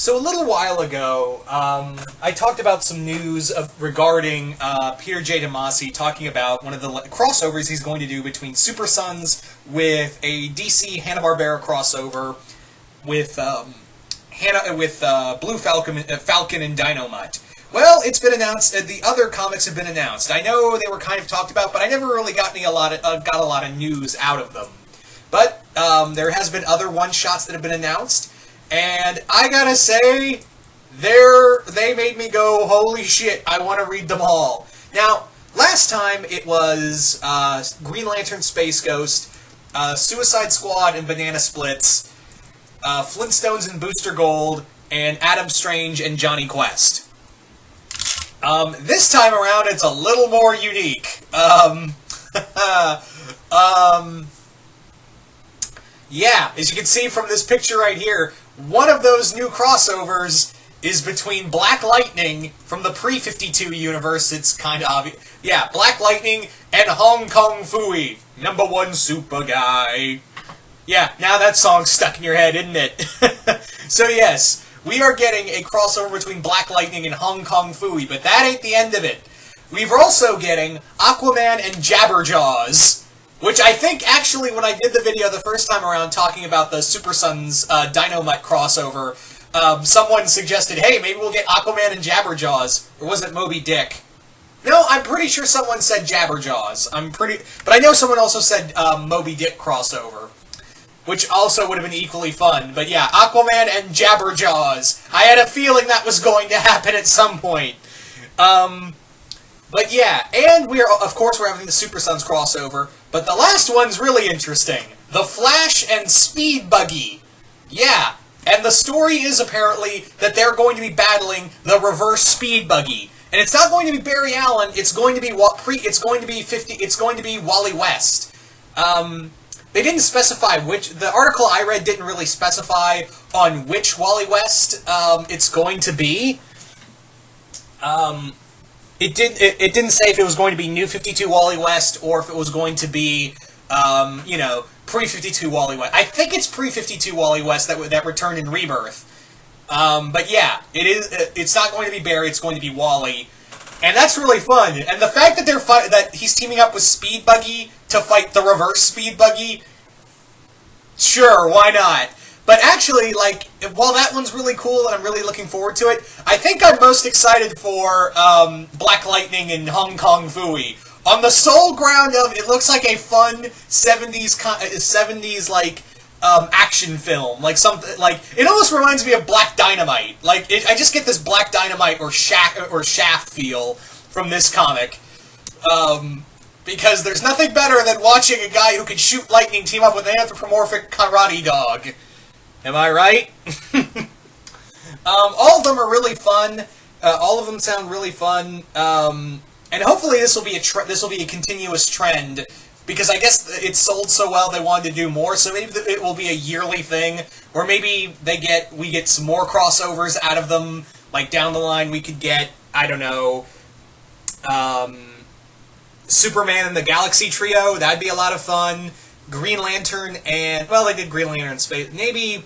So a little while ago, I talked about some news regarding Peter J. Tomasi talking about one of the crossovers he's going to do between Super Sons with a DC Hanna-Barbera crossover with Blue Falcon and Dynamite. Well, it's been announced. The other comics have been announced. I know they were kind of talked about, but I never really got a lot of news out of them. But there has been other one-shots that have been announced. And I gotta say, they made me go, holy shit, I want to read them all. Now, last time it was Green Lantern Space Ghost, Suicide Squad and Banana Splits, Flintstones and Booster Gold, and Adam Strange and Johnny Quest. This time around, it's a little more unique. Yeah, as you can see from this picture right here, one of those new crossovers is between Black Lightning from the pre-52 universe. It's kind of obvious. Yeah, Black Lightning and Hong Kong Phooey, #1 super guy. Yeah, now that song's stuck in your head, isn't it? So yes, we are getting a crossover between Black Lightning and Hong Kong Phooey, but that ain't the end of it. We're also getting Aquaman and Jabberjaws, which I think, actually, when I did the video the first time around talking about the Super Sons Dynamite crossover, someone suggested, hey, maybe we'll get Aquaman and Jabberjaws. Or was it Moby Dick? No, I'm pretty sure someone said Jabberjaws. But I know someone also said Moby Dick crossover, which also would have been equally fun. But yeah, Aquaman and Jabberjaws. I had a feeling that was going to happen at some point. But yeah, and we're having the Super Sons crossover, but the last one's really interesting. The Flash and Speed Buggy. Yeah, and the story is apparently that they're going to be battling the Reverse Speed Buggy. And it's not going to be Barry Allen, it's going to be Wally West. They didn't specify which. The article I read didn't really specify on which Wally West it's going to be. It didn't say if it was going to be New 52 Wally West or if it was going to be, pre-52 Wally West. I think it's pre-52 Wally West that returned in Rebirth. But yeah, it's not going to be Barry, it's going to be Wally. And that's really fun. And the fact that that he's teaming up with Speed Buggy to fight the Reverse Speed Buggy, sure, why not? But actually, while that one's really cool and I'm really looking forward to it, I think I'm most excited for Black Lightning and Hong Kong Phooey. On the sole ground of, it looks like a fun 70s action film. It almost reminds me of Black Dynamite. I just get this Black Dynamite or Shaft feel from this comic. Because there's nothing better than watching a guy who can shoot lightning team up with an anthropomorphic karate dog. Am I right? All of them are really fun. All of them sound really fun. And hopefully this will be a continuous trend, because I guess it sold so well they wanted to do more. So maybe it will be a yearly thing, or maybe we get some more crossovers out of them. Like down the line, we could get, I don't know, Superman and the Galaxy Trio. That'd be a lot of fun. Green Lantern and, well, they did Green Lantern in space. Maybe,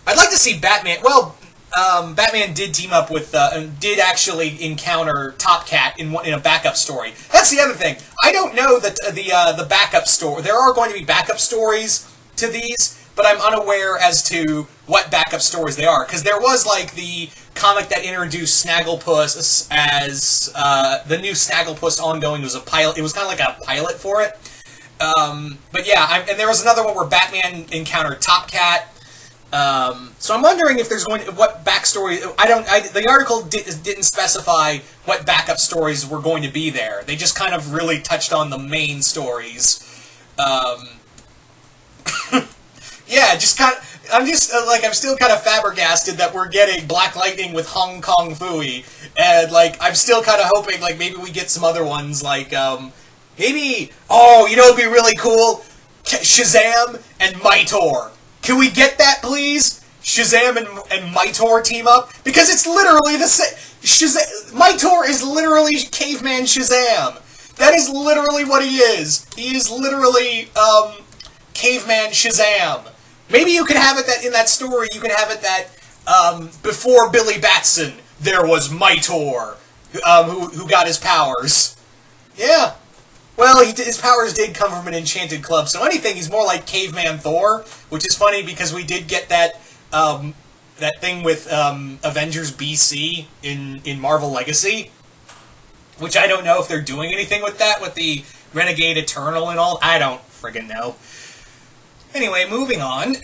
I'd like to see Batman. Well, Batman did team up with, did actually encounter Top Cat in a backup story. That's the other thing. I don't know that the backup story. There are going to be backup stories to these, but I'm unaware as to what backup stories they are. Because there was the comic that introduced Snagglepuss as the new Snagglepuss ongoing. It was a pilot. It was kind of like a pilot for it. But yeah, and there was another one where Batman encountered Top Cat. So I'm wondering if there's what backstory. The article didn't specify what backup stories were going to be there. They just kind of really touched on the main stories. Yeah, I'm still kind of flabbergasted that we're getting Black Lightning with Hong Kong Phooey, and I'm still kind of hoping maybe we get some other ones maybe, it'd be really cool? Shazam and Mightor. Can we get that, please? Shazam and Mightor team up? Because it's literally the same. Mightor is literally Caveman Shazam. That is literally what he is. He is literally, Caveman Shazam. Maybe you could have it that in that story, you could have it that before Billy Batson, there was Mitor, who got his powers. Yeah. Well, his powers did come from an enchanted club, so anything, he's more like Caveman Thor, which is funny because we did get that that thing with Avengers BC in Marvel Legacy, which I don't know if they're doing anything with that, with the Renegade Eternal and all. I don't friggin' know. Anyway, moving on.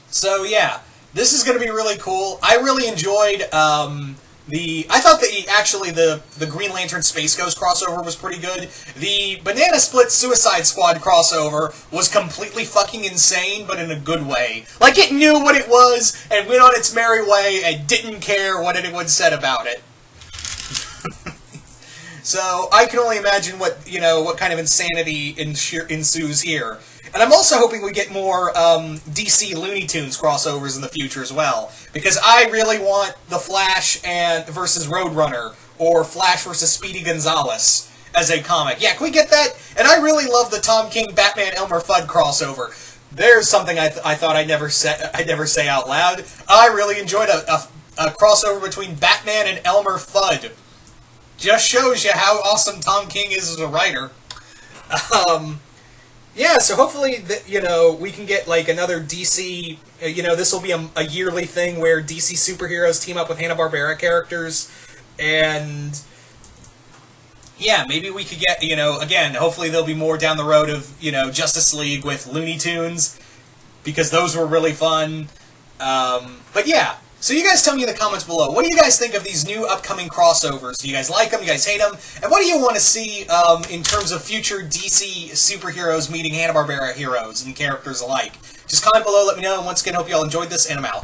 So, yeah, this is going to be really cool. I really enjoyed I thought that the Green Lantern Space Ghost crossover was pretty good. The Banana Split Suicide Squad crossover was completely fucking insane, but in a good way. Like, it knew what it was, and went on its merry way, and didn't care what anyone said about it. So, I can only imagine what kind of insanity ensues here. And I'm also hoping we get more DC Looney Tunes crossovers in the future as well. Because I really want the Flash versus Roadrunner, or Flash versus Speedy Gonzales as a comic. Yeah, can we get that? And I really love the Tom King Batman Elmer Fudd crossover. There's something I thought I'd never say out loud. I really enjoyed a crossover between Batman and Elmer Fudd. Just shows you how awesome Tom King is as a writer. Yeah, so hopefully, we can get, like, another DC, this will be a yearly thing where DC superheroes team up with Hanna-Barbera characters, and, yeah, maybe we could get, again, hopefully there'll be more down the road of, Justice League with Looney Tunes, because those were really fun. But, yeah. So you guys tell me in the comments below, what do you guys think of these new upcoming crossovers? Do you guys like them? Do you guys hate them? And what do you want to see in terms of future DC superheroes meeting Hanna-Barbera heroes and characters alike? Just comment below, let me know, and once again, hope you all enjoyed this, and I'm out.